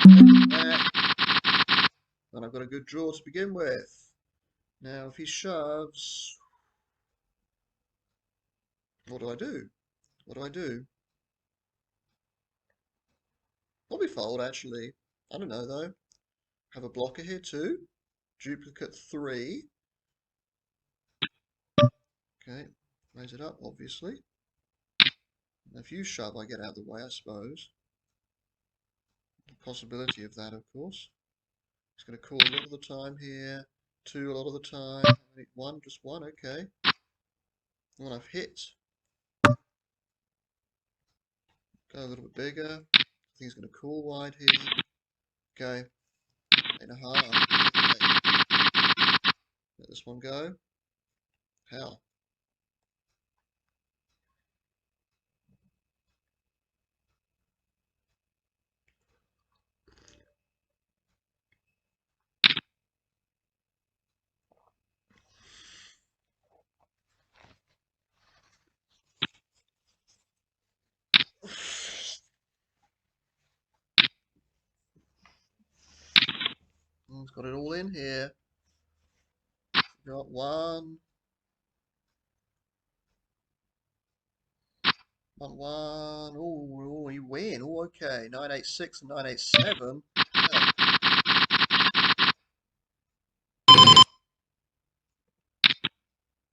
that. And I've got a good draw to begin with. Now, if he shoves, what do I do? What do I do? Probably fold, actually. I don't know, though. Have a blocker here, too. Duplicate 3. Okay, raise it up, obviously. And if you shove, I get out of the way, I suppose. The possibility of that, of course. It's going to call a lot of the time here. 2 a lot of the time. 1, just 1, okay. When I've hit, go a little bit bigger. I think he's going to call wide here. Okay. 8.5. Okay. Let this one go. Hell. He's got it all in here. Got 1. 1, 1. Oh, you win. Oh, okay. 986 and 987. Yeah.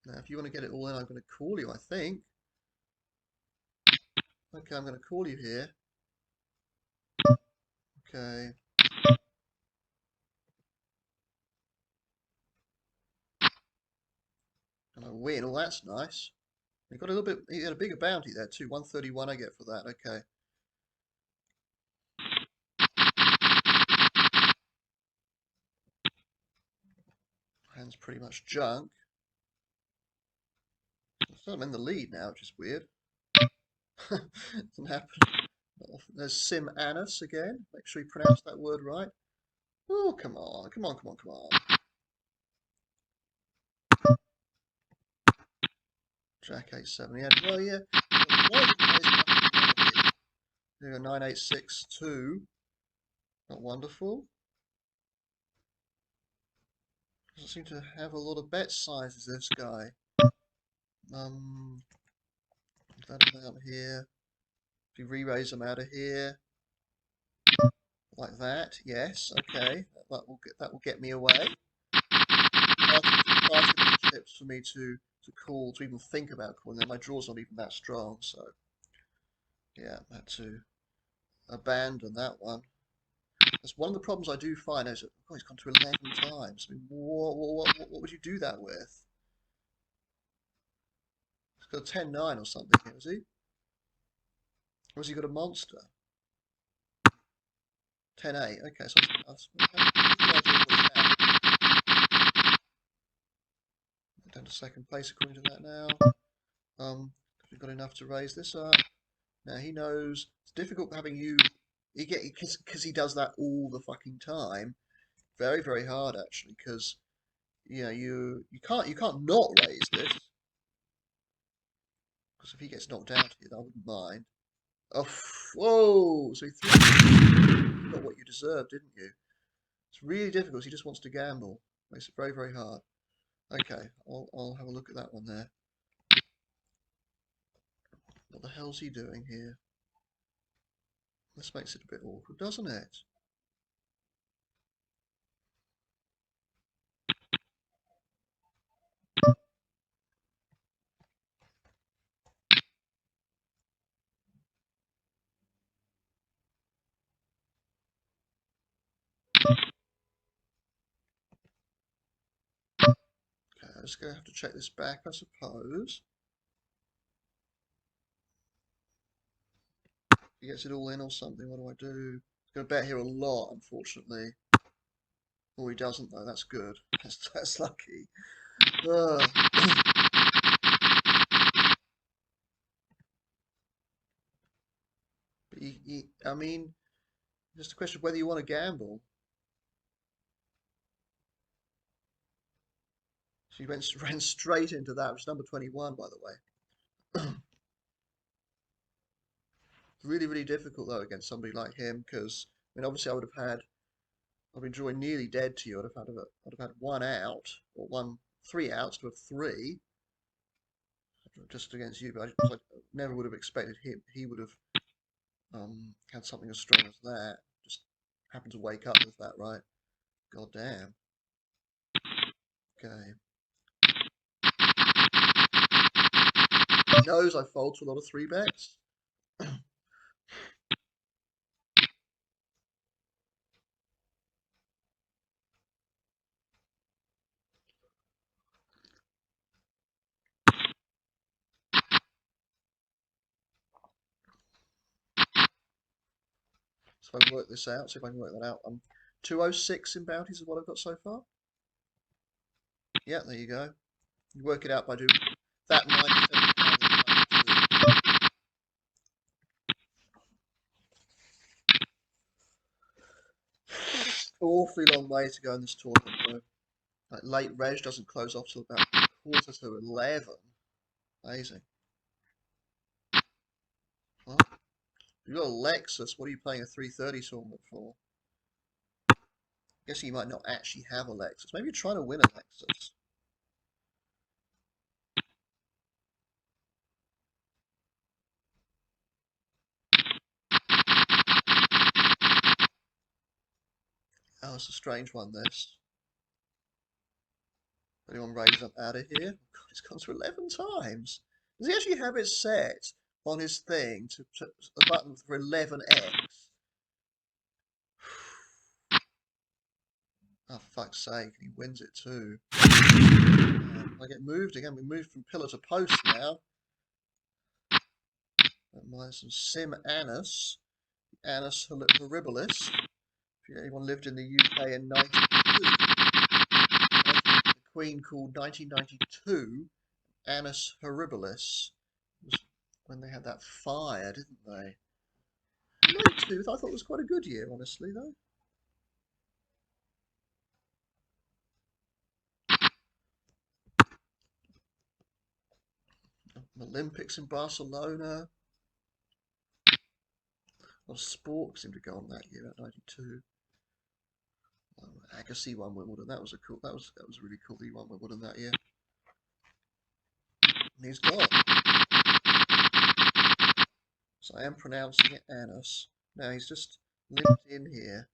Now, if you want to get it all in, I'm going to call you, I think. Okay, I'm going to call you here. Okay. And I win. Oh, that's nice. You got a little bit. You got a bigger bounty there too. 131 I get for that. Okay. Hand's pretty much junk. So I'm in the lead now, which is weird. Doesn't happen. There's Sim Anus again. Make sure you pronounce that word right. Oh, come on, come on, come on, come on. Jack 8-7. Yeah, well, yeah. There you go, 9-8-6-2. Not wonderful. Doesn't seem to have a lot of bet sizes, this guy. That out here. If you re-raise them out of here, like that, yes, okay, that will get me away. Far too many chips for me to call, to even think about calling them. My draw's not even that strong, so yeah, I had to abandon that one. That's one of the problems I do find is that, oh, he's gone to 11 times. I mean, what would you do that with? He's got a 10-9 or something here, has he? Or has he got a monster? 10-8, okay, so that's down to second place according to that now. We've got enough to raise this up. Now he knows it's difficult having you because he does that all the fucking time. Very, very hard actually, because you know you can't not raise this. Because if he gets knocked out here, I wouldn't mind. Oh, whoa! So you got what you deserved, didn't you? It's really difficult. He just wants to gamble. Makes it very, very hard. Okay, I'll have a look at that one there. What the hell's he doing here? This makes it a bit awkward, doesn't it? Okay, I'm just going to have to check this back, I suppose. He gets it all in or something, what do I do? He's going to bet here a lot, unfortunately. Oh, he doesn't though, that's good. That's lucky. But I mean, just a question of whether you want to gamble. So he ran straight into that, which is number 21, by the way. Really, really difficult though against somebody like him because mean, obviously, I'd been drawing nearly dead to you. I'd have had one out, or three outs to a three, just against you. But I never would have expected him. He would have had something as strong as that. Just happened to wake up with that, right? God damn. Okay. He knows I fold to a lot of three bets. So if I work this out, see if I can work that out. 206 in bounties is what I've got so far. Yeah, there you go. You work it out by doing that minus 7. Awfully long way to go in this tournament, though. Like late reg doesn't close off till about 11:15. Amazing. Well, you've got a Lexus. What are you playing a 3:30 tournament for? Guessing you might not actually have a Lexus. Maybe you're trying to win a Lexus. Oh, it's a strange one, this. Anyone raise up out of here? Oh, God, it's gone to 11 times. Does he actually have it set on his thing to a button for 11x? Oh, fuck's sake, he wins it too. I get moved again. We moved from pillar to post now. Minus some Sim Anus. Anus horribilis. If anyone lived in the UK in 1992, the Queen called 1992 Annus Horribilis. It was when they had that fire, didn't they? 92, I thought was quite a good year, honestly, though. Olympics in Barcelona. Well, sport seemed to go on that year at 92. Agassi won Wimbledon. That was really cool. He won Wimbledon that year. And he's gone. So I am pronouncing it Anus. Now he's just limped in here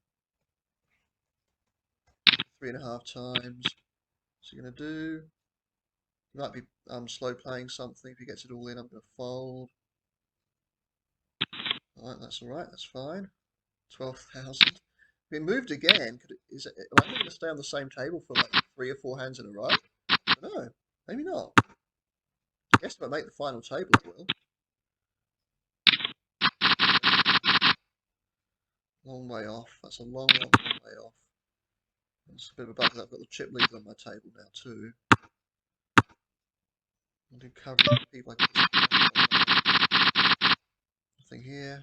3.5 times. What's he gonna do? He might be slow playing something. If he gets it all in, I'm gonna fold. Alright, that's alright, that's fine. 12,000. If it moved again, am I going to stay on the same table for like 3 or 4 hands in a row? I don't know. Maybe not. I guess if I make the final table, I will. Long way off. That's a long way off. It's a bit of a bug that I've got the chip leads on my table now too. I'll do covering people. Nothing here.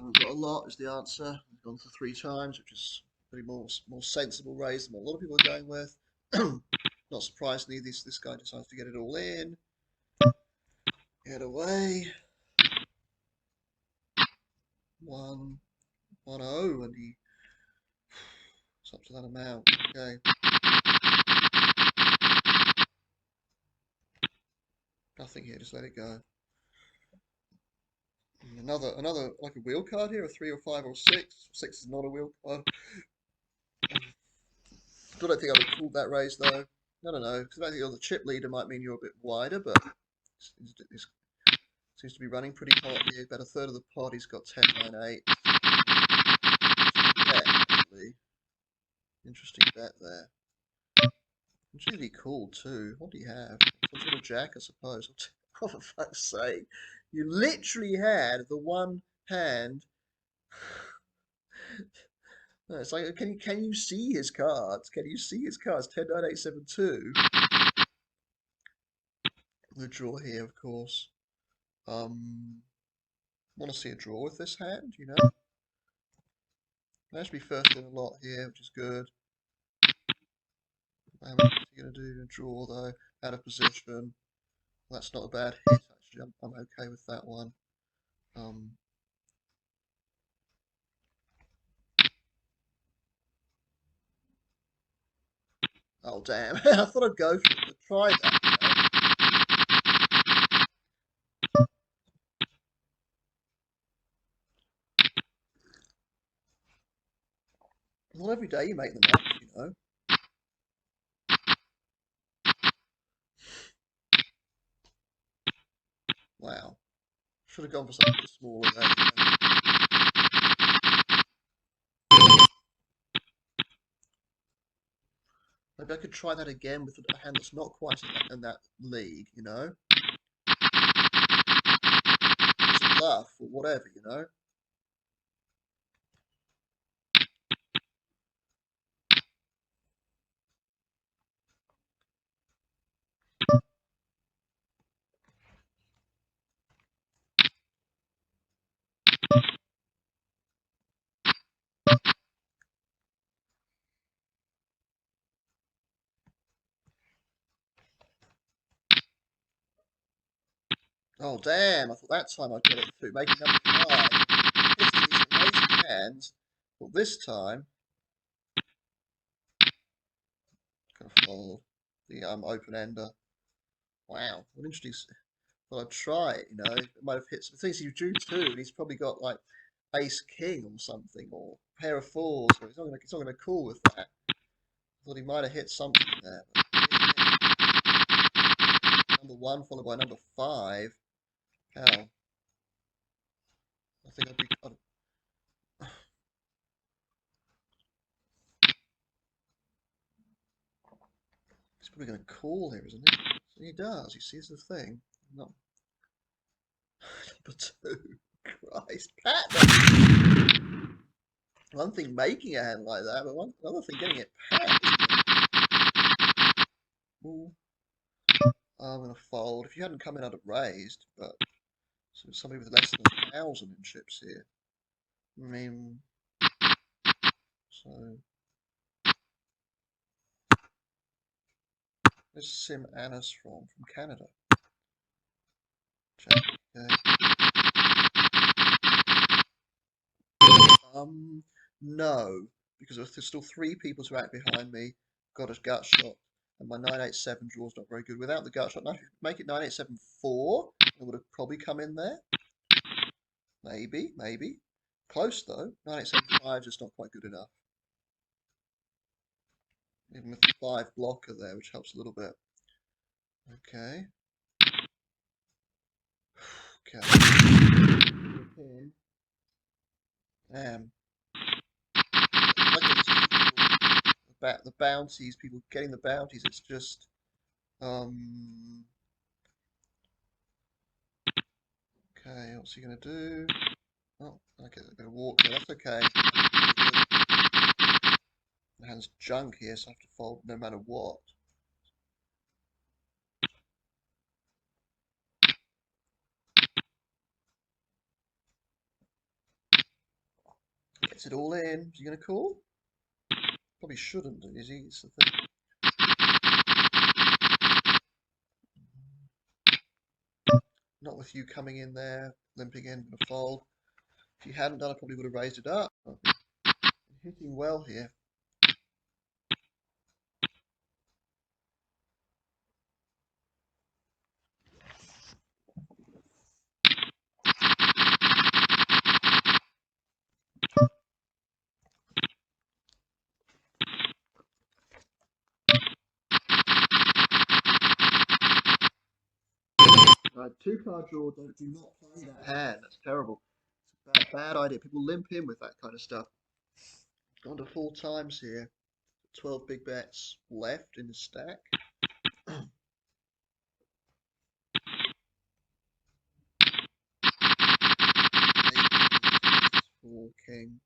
I've got a lot is the answer. I've gone for 3 times, which is pretty more sensible raise than what a lot of people are going with. Not surprisingly, this guy decides to get it all in. Get away. 1, 1-0, and it's up to that amount. Okay. Nothing here, just let it go. Another like a wheel card here, a 3 or 5 or 6. 6 is not a wheel card. Still don't think I would have called that raise though. I don't know, because I don't think the chip leader might mean you're a bit wider, but it seems to be running pretty hot here. About a third of the pot, he's got 10, 9, 8. Yeah, actually. Interesting bet there. It's really cool too. What do you have? Some sort of jack, I suppose. Oh, for fuck's sake. You literally had the one hand. No, it's like, can you see his cards? Can you see his cards? 10, 9, 8, 7, 2. The draw here, of course. Want to see a draw with this hand, you know? Managed to be first in a lot here, which is good. How many are you going to do? Draw though, out of position. That's not a bad hit actually. I'm okay with that one. Oh damn! I thought I'd go for it to try that. Not every day you make the match. Wow. Should have gone for something smaller there. Maybe I could try that again with a hand that's not quite in that league. It's a bluff or whatever. Oh damn! I thought that time I'd get it through, making number 5. Hitting these amazing hands. But this time, gonna fold the open ender. Wow, what interesting. Well, I'd try it. It might have hit some things. He drew 2, and he's probably got like ace king or something, or pair of 4s. So he's not gonna call with that. I thought he might have hit something there. Number 1 followed by number 5. Hell, I think he's probably gonna call here, isn't he? So he does. He sees the thing. Not number 2. Christ, Pat. One thing making a hand like that, but another thing getting it pat. Ooh. I'm going to fold. If you hadn't come in, I'd have raised, but so somebody with less than 1,000 in chips here. I mean, so where's Sim Annis from Canada? Check. Okay. No, because there's still 3 people to act behind me. Got a gut shot, and my 987 draw's not very good. Without the gut shot, make it 987-4. I would have probably come in there. Maybe. Close though. 987-5 is just not quite good enough. Even with the 5 blocker there, which helps a little bit. Okay. Okay. Damn. The bounties, people getting the bounties, it's just okay, what's he gonna do? Oh, okay, a bit of walk there, that's okay. The hand's junk here, so I have to fold no matter what. Gets it all in. Is he gonna call? Probably shouldn't, is he? It's the thing. Not with you coming in there, limping in, gonna fold. If you hadn't done, I probably would have raised it up. Hitting well here. Right, 2-card draw, do not play that hand. That's terrible. It's a bad idea. People limp in with that kind of stuff. Gone to 4 times here. 12 big bets left in the stack. 4 king.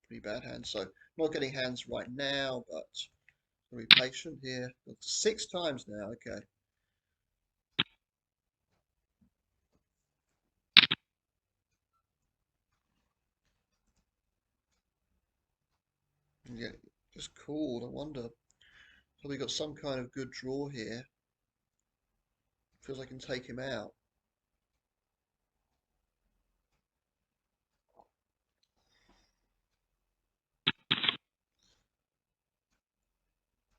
Pretty bad hand. So not getting hands right now, but be patient here. 6 times now. Okay. Yeah, just called. I wonder. Probably got some kind of good draw here. Feels I can take him out.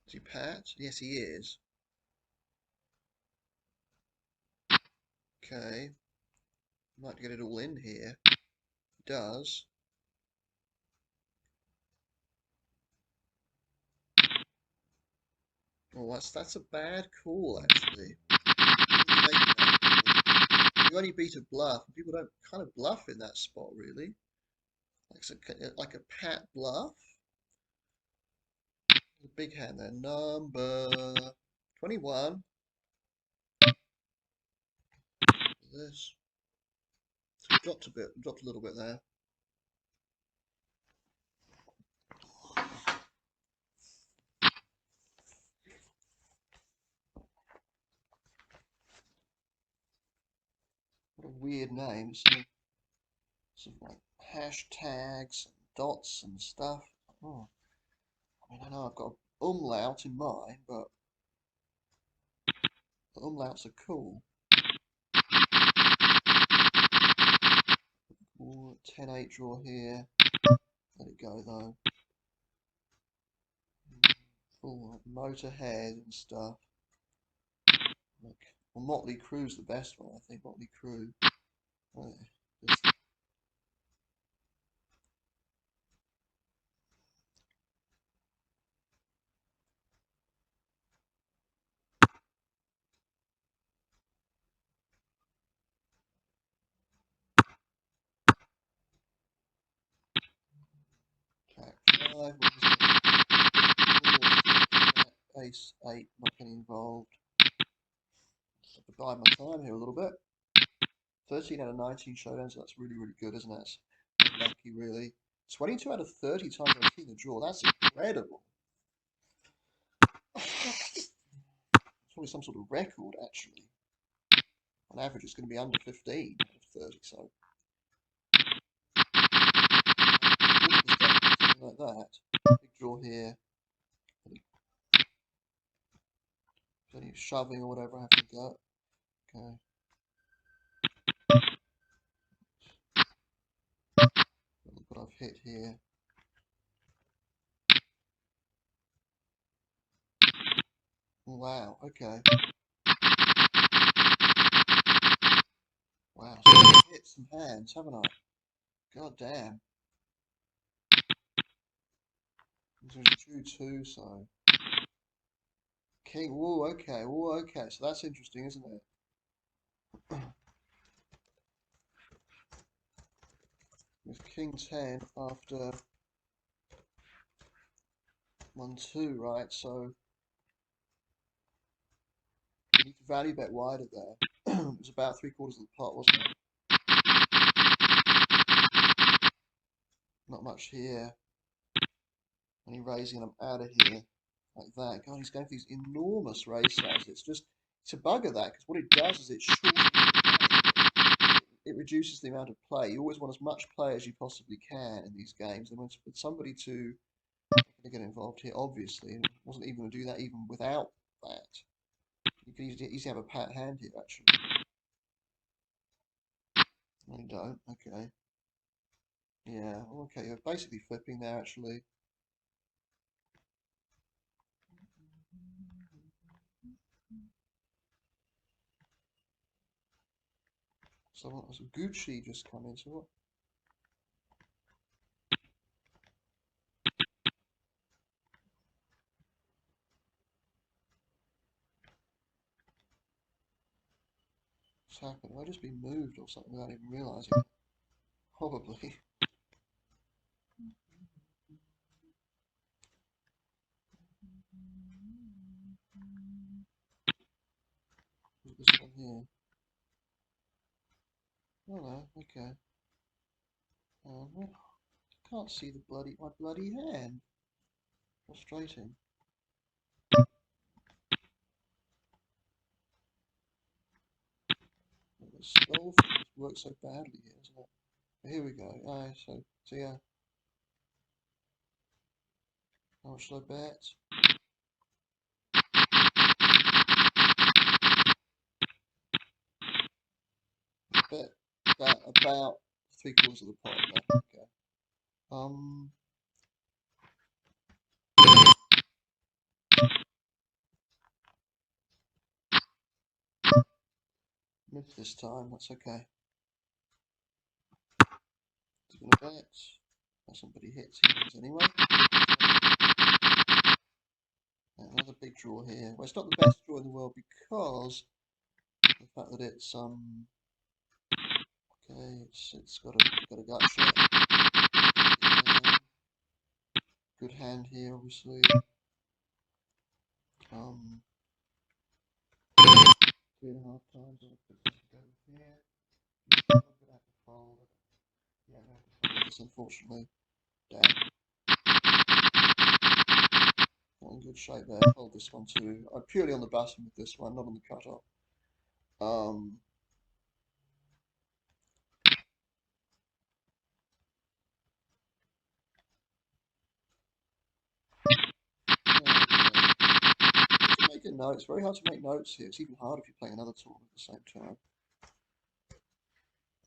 Is he pat? Yes, he is. Okay. Might get it all in here. He does. Oh, that's a bad call, actually. You only beat a bluff. People don't kind of bluff in that spot, really. Like a pat bluff. A big hand there. Number 21. This. So dropped a little bit there. What a weird name. Some like hashtags, and dots and stuff. Oh, I mean, I know I've got an umlaut in mine, but the umlauts are cool. Ooh, 10-8 draw here. Let it go though. Full Motorhead and stuff. Like, well, Motley Crue's the best one, I think. Motley Crue. Oh, just Jack 5. Ace 8, not getting involved. Just have to buy my time here a little bit. 13 out of 19 showdowns, so that's really, really good, isn't it? That's lucky, really. 22 out of 30 times I've seen the draw. That's incredible. It's probably some sort of record, actually. On average, it's going to be under 15 out of 30, so. Something like that. Big draw here. Any shoving or whatever I have to go. Okay. Look what I've hit here. Wow, okay. Wow, so I've hit some hands, haven't I? God damn. This is 2-2, so. King, whoa, okay, whoa, okay. So that's interesting, isn't it? With King 10 after 1-2, right? So you need to value bet wider there. It was about 3/4 of the pot, wasn't it? Not much here. Only raising, and I'm out of here like that. God, he's going for these enormous raise sizes. It's a bugger that, because what it does is it shortens it reduces the amount of play. You always want as much play as you possibly can in these games. And when somebody to get involved here, obviously, and wasn't even going to do that even without that. You can easily have a pat hand here, actually. No, you don't. Okay. Yeah, okay, you're basically flipping there, actually. So what was Gucci just come in? So what? What's happened? Have I just been moved or something without even realising it? Probably. This one here. Oh no, okay. Well, I can't see my bloody hand. Frustrating. The skull thing works so badly here, isn't it? But here we go. So yeah. How much should I bet? about 3/4 of the pot. Yeah. Okay. Missed this time. That's okay. He's gonna bet. If somebody hits, he wins anyway. Another big draw here. Well, it's not the best draw in the world because the fact that it's okay, it's got a gut shot. Good hand here, obviously. 3.5 times. I'll put this to go here. I'm gonna have to fold. Yeah, I'm gonna have to fold this, unfortunately. Damn. Not in good shape there. Fold this one too. I'm purely on the button with this one, not on the cutoff. Make a note. It's very hard to make notes here. It's even harder if you're playing another tournament at the same time.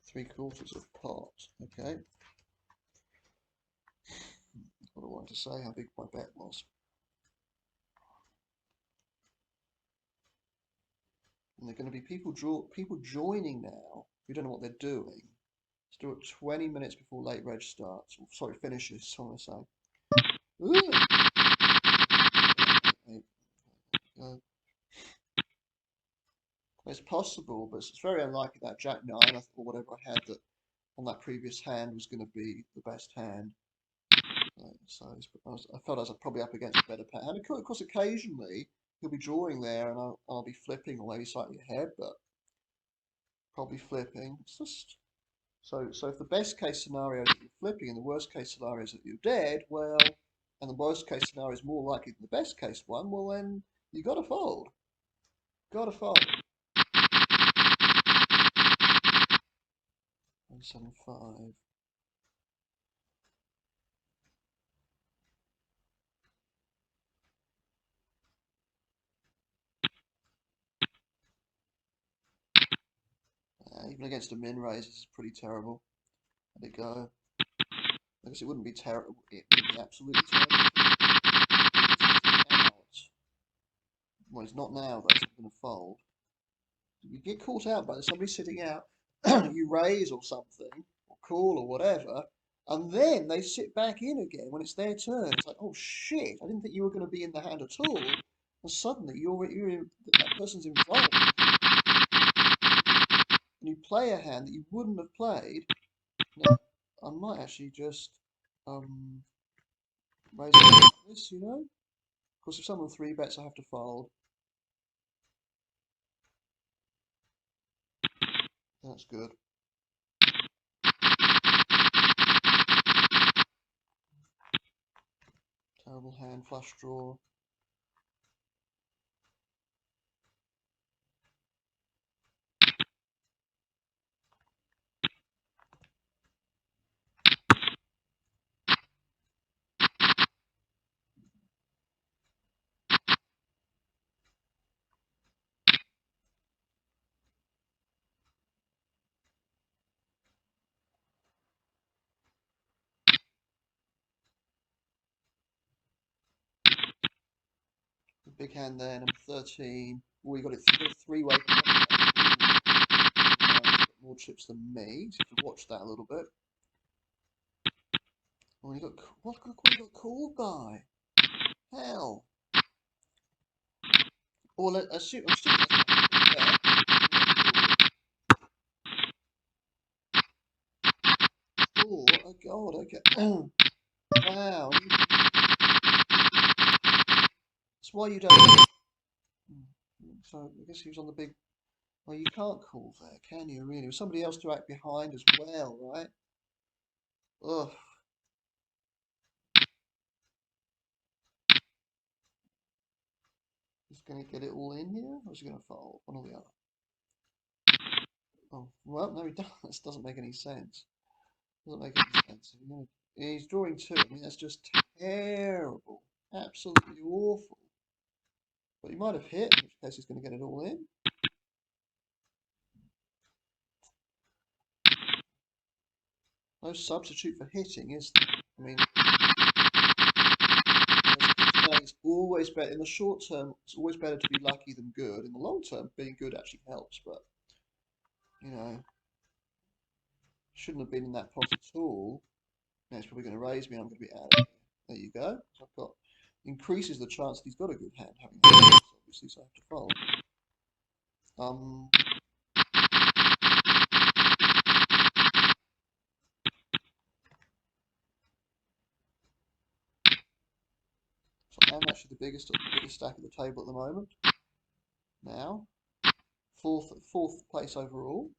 3/4 of pot. Okay. What I wanted to say, how big my bet was. And there are going to be people joining now who don't know what they're doing. Let's do it 20 minutes before late reg starts. Or, sorry, finishes. So I want to say. It's possible, but it's very unlikely that Jack 9 or whatever I had that on that previous hand was going to be the best hand. So I felt I was probably up against a better pair. And of course, occasionally he'll be drawing there, and I'll be flipping or maybe slightly ahead, but probably flipping. It's just so if the best case scenario is that you're flipping, and the worst case scenario is that you're dead, well, and the worst case scenario is more likely than the best case one, well then you got to fold. Got to fold. 175. Even against a min raise, this is pretty terrible. Let it go. I guess it wouldn't be terrible. It would be absolutely terrible. Well, it's not now though, so I'm going to fold. You get caught out by somebody sitting out, you raise or something, or call or whatever, and then they sit back in again when it's their turn. It's like, oh shit, I didn't think you were going to be in the hand at all. And suddenly that person's involved. And you play a hand that you wouldn't have played. Now, I might actually just raise it like this, you know? Of course, if someone 3-bets, I have to fold. That's good. Terrible hand, flush draw. Big hand there, number 13. Oh, you got it three-way. More chips than me, so you have to watch that a little bit. Oh, you got what? You got called by? Hell. Well, I'm assuming that's oh, oh God, okay. Wow. That's why you don't. So I guess he was on the big. Well, you can't call there, can you? Really? With somebody else to act behind as well, right? Ugh. He's going to get it all in here, or is he going to fold? One or the other? Oh, well, no, he doesn't. This doesn't make any sense. Doesn't make any sense. He's drawing 2. I mean, that's just terrible. Absolutely awful. But he might have hit, in which case he's going to get it all in. No substitute for hitting, is there? I mean, it's always better in the short term. It's always better to be lucky than good. In the long term, being good actually helps, but you know, shouldn't have been in that pot at all. Now he's probably going to raise me. I'm going to be out of here. There you go. So I've got increases the chance that he's got a good hand having that, obviously, so I have to fold. So I'm actually the biggest stack at the table at the moment. Now, fourth place overall.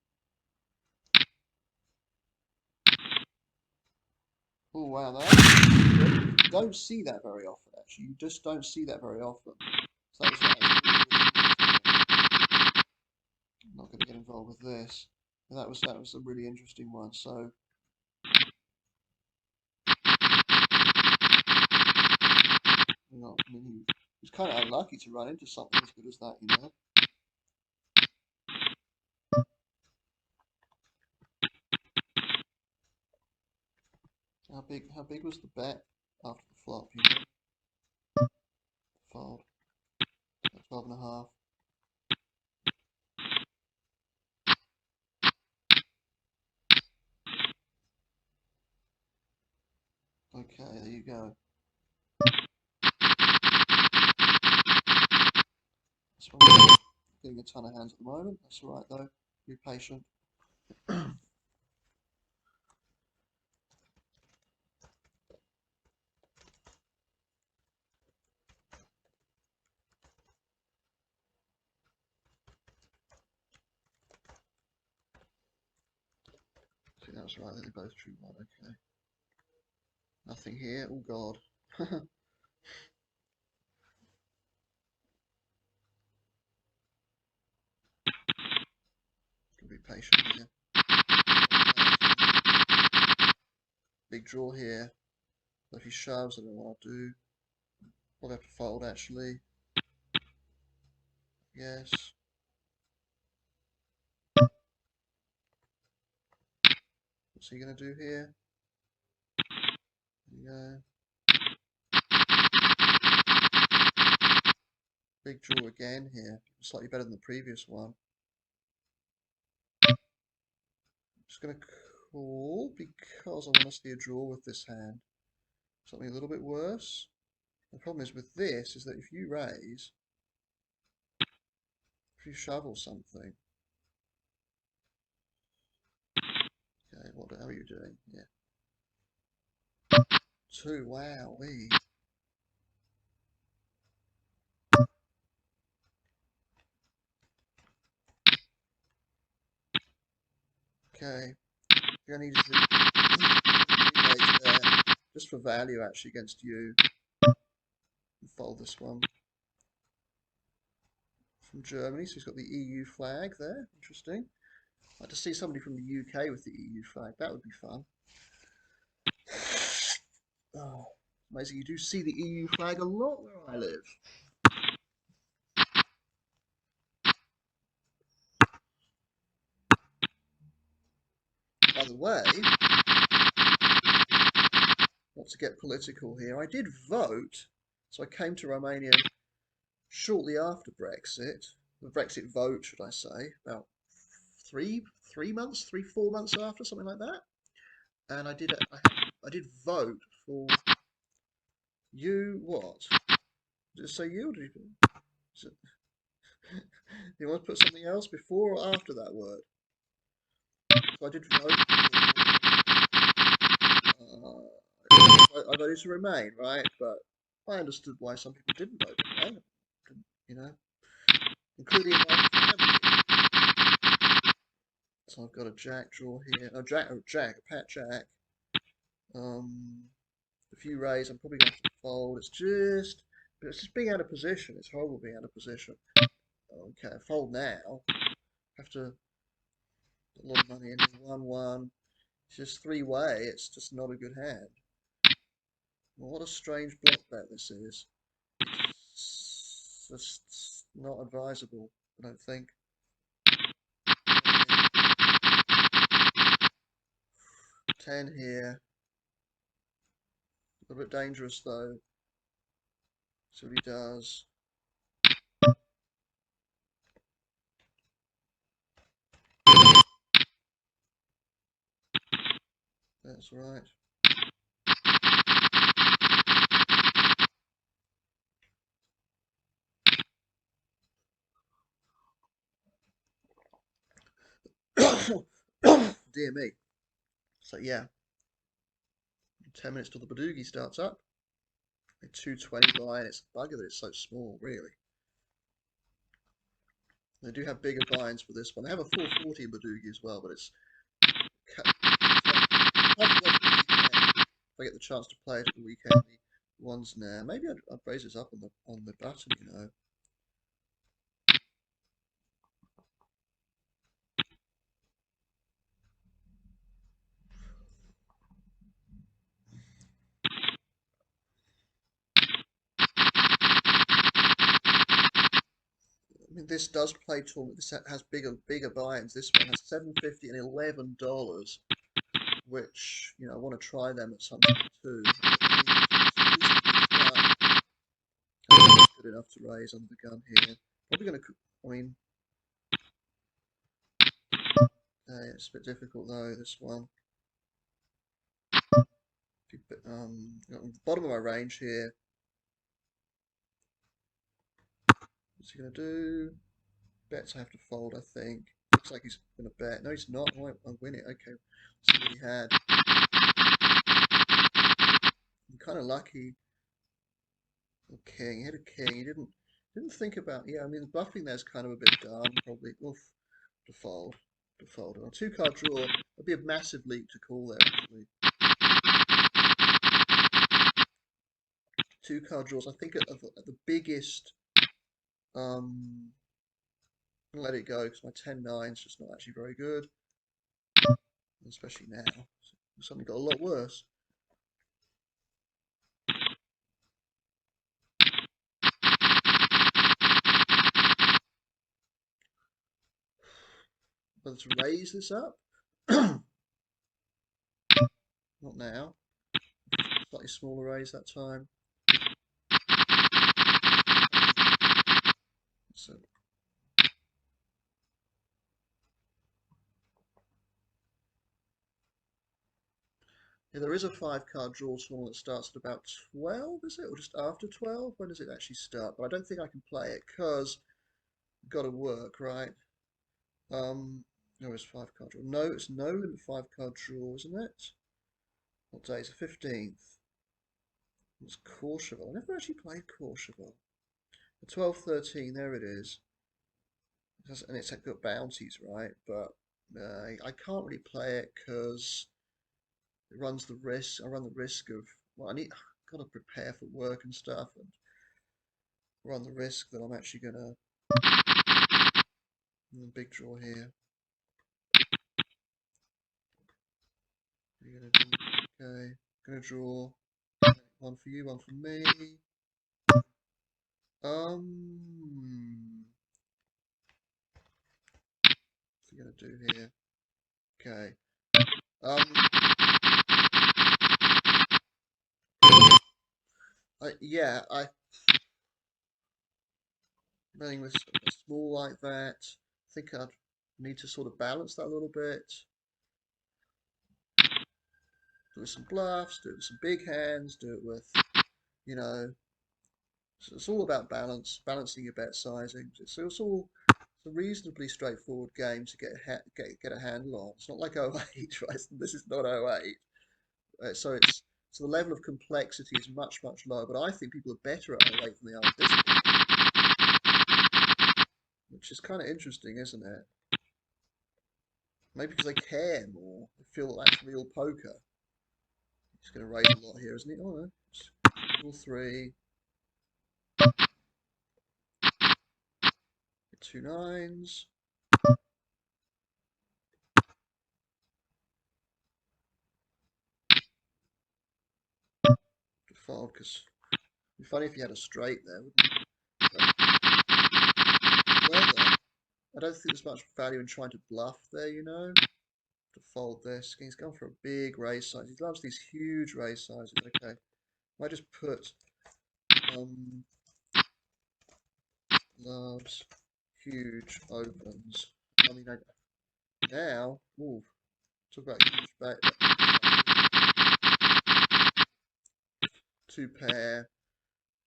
Oh wow, that you don't see that very often. Actually, you just don't see that very often. So that I'm not going to get involved with this. That was a really interesting one. So. I mean, he was kind of unlucky to run into something as good as that, you know. How big was the bet after the flop, you know? Fold. 12 and a half. Okay, there you go. Getting a ton of hands at the moment. That's all right though. Be patient. See, that's right. They both drew one. Okay. Nothing here. Oh God. Be patient here. Big draw here. But if he shoves, I don't know what I'll do. Probably have to fold actually. Yes. What's he gonna do here? There you go. Big draw again here. Slightly better than the previous one. Just going to call because I want to see a draw with this hand. Something a little bit worse. The problem is with this is that if you raise, if you shovel something. Okay, how are you doing? Yeah. 2, wow, wee. Okay. You're going to need to raise there, just for value actually against you. Fold this one. From Germany, so he's got the EU flag there. Interesting. I'd like to see somebody from the UK with the EU flag. That would be fun. Oh, amazing. You do see the EU flag a lot where I live. By the way, not to get political here, I did vote. So I came to Romania shortly after Brexit. The Brexit vote, should I say, about 4 months after, something like that. And I did vote for you. What? Did it say you? Or did do you want to put something else before or after that word? So I did vote. I voted to remain, right? But I understood why some people didn't vote for remain. You know, including my family. So I've got a jack draw here. A pat jack. A few raise. I'm probably going to fold. It's just being out of position. It's horrible being out of position. Okay, fold now. Have to put a lot of money in. 1-1. It's just 3-way. It's just not a good hand. Well, what a strange block bet this is. It's just not advisable, I don't think. 10 here. A little bit dangerous though. See what he does. That's right. Dear me. So yeah, 10 minutes till the Badoogie starts up. A 220 blind. It's a bugger that it's so small, really. They do have bigger blinds for this one. They have a 440 in Badoogie as well, but it's if I get the chance to play it at the weekend, the ones now. Maybe I'd raise this up on the button, you know. I mean, this does play tournament. This has bigger buy-ins. This one has $7.50 and $11, which I want to try them at some point too. Good enough to raise under the gun here. Probably going to. I mean, it's a bit difficult though. This one. Bottom of my range here. What's he going to do? Bets I have to fold, I think. Looks like he's going to bet. No, he's not. I'll win it. Okay. Let's see what he had. I'm kind of lucky. King. He had a king. He didn't think about. Yeah, I mean, bluffing there's kind of a bit dumb. Probably. Oof. To fold. To fold. On a 2-card draw, it'd be a massive leap to call there, actually. 2-card draws, I think, at the biggest. I'm gonna let it go because my 10-9 is just not actually very good, especially now. It's suddenly got a lot worse. Whether to raise this up? Not now. Slightly smaller raise that time. So yeah, there is a 5-card draw tournament that starts at about 12, is it? Or just after 12? When does it actually start? But I don't think I can play it because I've got to work, right? No, it's 5-card draw. No, it's no limit 5-card draw, isn't it? What day is the 15th? It's Courchevel. I never actually played Courchevel. The 12-13, there it is. And it's got bounties, right? But I can't really play it because it runs the risk. I run the risk of, well, I've got to prepare for work and stuff, and run the risk that I'm actually gonna big draw here. You're gonna do, okay, gonna draw one for you, one for me. What's he gonna do here? Okay. Yeah, playing with small like that. I think I'd need to sort of balance that a little bit. Do it with some bluffs, do it with some big hands, do it with, so it's all about balancing your bet sizing. So it's a reasonably straightforward game to get a handle on. It's not like 08, right? This is not 08. So the level of complexity is much lower. But I think people are better at 08 than they are at this one, which is kind of interesting, isn't it? Maybe because they care more. They feel that that's real poker. He's going to raise a lot here, isn't he? Oh no, all 3. 2 9s. Default, because it'd be funny if you had a straight there, wouldn't it? But, I don't think there's much value in trying to bluff there, to fold this. He's gone for a big raise size. He loves these huge raise sizes. Okay. I just put loves huge opens. I mean, now, ooh, talk about huge bet. Two pair.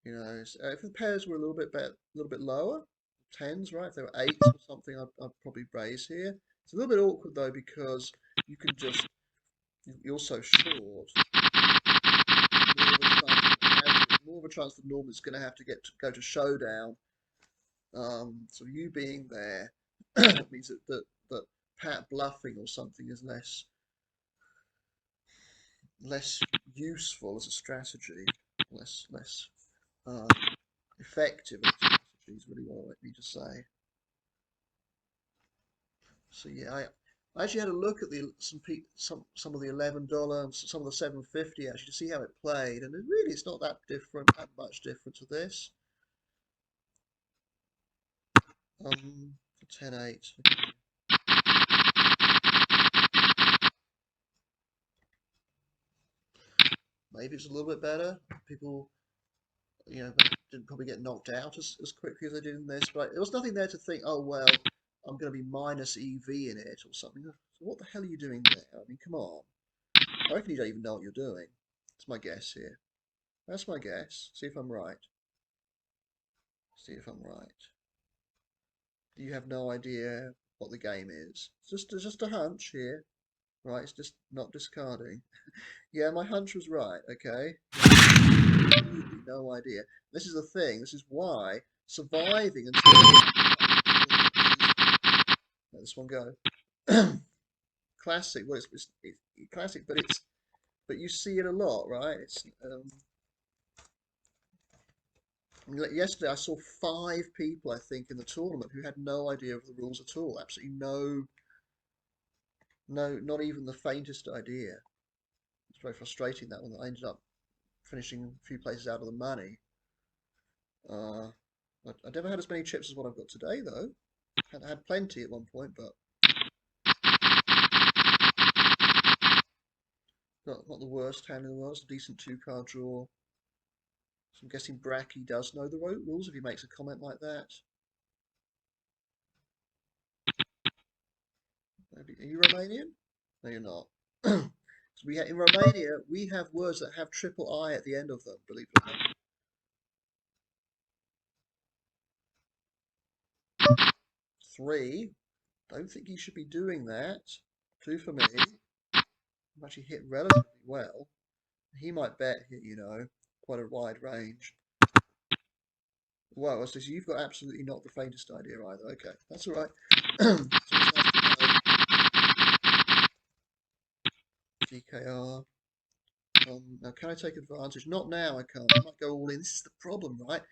You know, if the pairs were a little bit better, a little bit lower, tens, right? If they were eights or something, I'd probably raise here. It's a little bit awkward though because you can just you're so short. More of a chance that Norman's going to have to go to showdown. So you being there means that Pat bluffing or something is less useful as a strategy, less uh, effective as a strategy is really what I need to say. So yeah, I actually had a look at some of the $11 and some of the 750 actually to see how it played, and it's not that much different to this. For 10-8. Maybe it's a little bit better. People, didn't probably get knocked out as quickly as they did in this, but there was nothing there to think, oh well, I'm going to be minus EV in it or something. So what the hell are you doing there? I mean, come on. I reckon you don't even know what you're doing. That's my guess here. That's my guess. See if I'm right. See if I'm right. You have no idea what the game is. It's just a hunch here. Right, it's just not discarding. Yeah, my hunch was right, okay? Absolutely no idea. This is the thing, this is why surviving until let this one go. Classic. Well, it's classic, but you see it a lot, right? Yesterday I saw 5 people, I think, in the tournament who had no idea of the rules at all. Absolutely no, not even the faintest idea. It's very frustrating that one. I ended up finishing a few places out of the money. I never had as many chips as what I've got today, though. Had plenty at one point, but not the worst hand in the world. It's a decent 2-card draw. So I'm guessing Bracky does know the rules if he makes a comment like that. Maybe, are you Romanian? No, you're not. So in Romania, we have words that have triple I at the end of them, believe it or not. 3. Don't think he should be doing that. 2 for me. I've actually hit relatively well. He might bet here, quite a wide range. Well, so you've got absolutely not the faintest idea either. Okay, that's all right. GKR. Now, can I take advantage? Not now, I can't. I might go all in. This is the problem, right?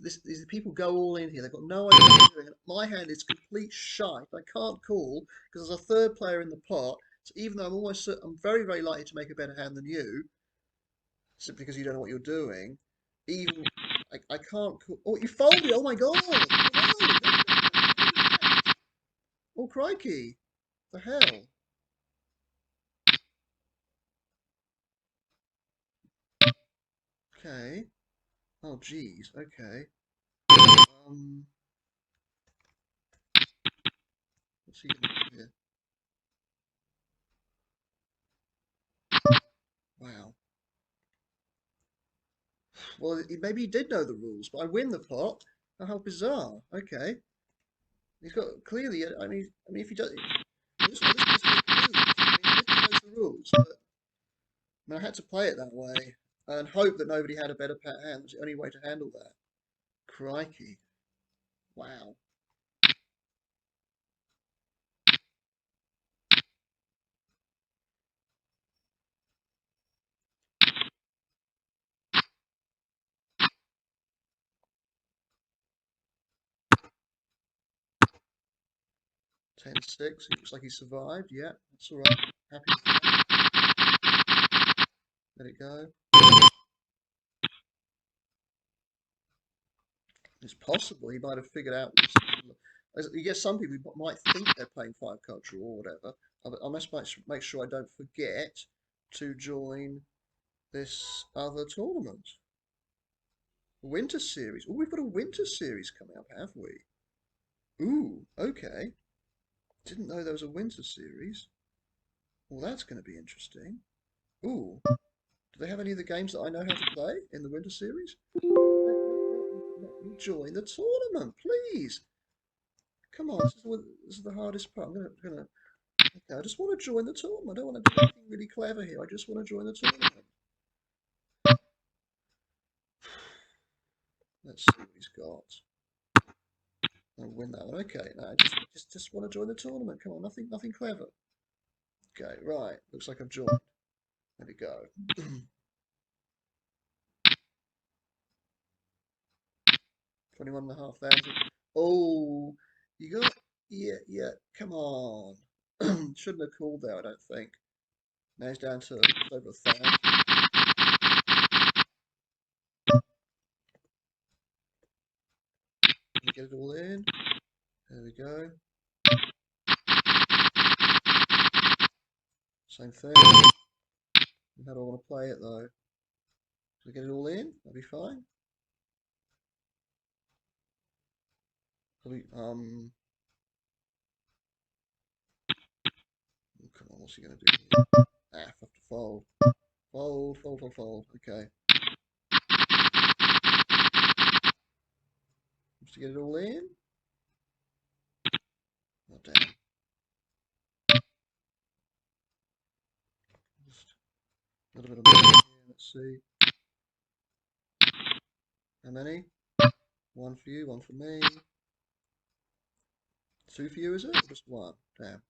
These people go all in here. They've got no idea what they're doing. My hand is complete shite. I can't call because there's a third player in the pot. So even though I'm very, very likely to make a better hand than you, simply because you don't know what you're doing, even I can't call. Oh, you folded! Oh my god! Oh crikey! The hell? Okay. Oh geez. Okay. Um. What's he gonna do here? Wow. Well, maybe he did know the rules, but I win the pot. Oh, how bizarre. Okay. He's got clearly. I mean, if he does, this must be I mean, he knows the rules, but I had to play it that way and hope that nobody had a better pat hand. It's the only way to handle that. Crikey. Wow. 10-6. It looks like he survived. Yeah, that's all right. Happy with that. Let it go. It's possible he might have figured out. You get some people who might think they're playing 5-card draw or whatever, I must make sure I don't forget to join this other tournament. Winter series. Oh, we've got a winter series coming up, have we? Ooh, okay. Didn't know there was a winter series. Well, that's going to be interesting. Ooh, do they have any of the games that I know how to play in the winter series? Let me join the tournament, please. Come on, this is the hardest part. I'm gonna. Okay, I just want to join the tournament. I don't want to do anything really clever here. I just want to join the tournament. Let's see what he's got. I'll win that one. Okay, no, just want to join the tournament. Come on, nothing clever. Okay, right. Looks like I've joined. There we go. 21,500. Oh, you got, yeah, come on. Shouldn't have called there, I don't think. Now he's down to just over 1,000. Get it all in. There we go. Same thing. How do I want to play it though? Should I get it all in? That'll be fine. Probably, oh, come on, what's he going to do here? Ah, I have to fold. Fold. Okay. Just to get it all in. Oh, damn. Just a little bit of money here. Let's see. How many? One for you, one for me. Two for you, is it? Or just one? Damn.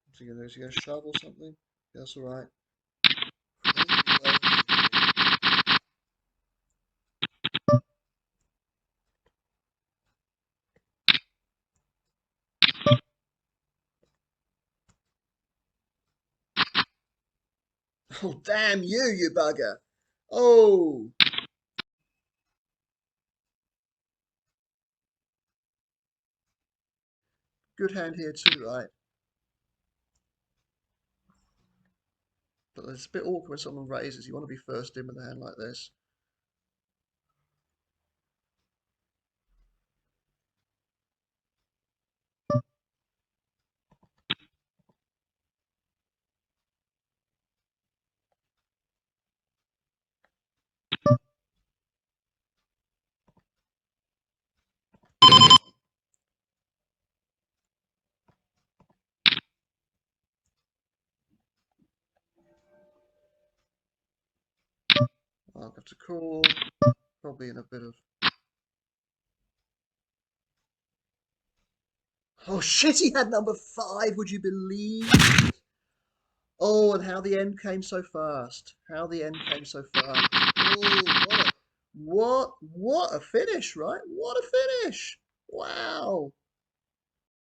What's he going to do? Is he going to shove or something? Yeah, that's alright. Oh, damn you, you bugger. Oh. Good hand here too, right? But it's a bit awkward when someone raises. You want to be first in with a hand like this. I'll have to call. Probably in a bit of... Oh shit, he had number 5, would you believe? Oh, and how the end came so fast. How the end came so fast. Oh, what a finish, right? What a finish. Wow.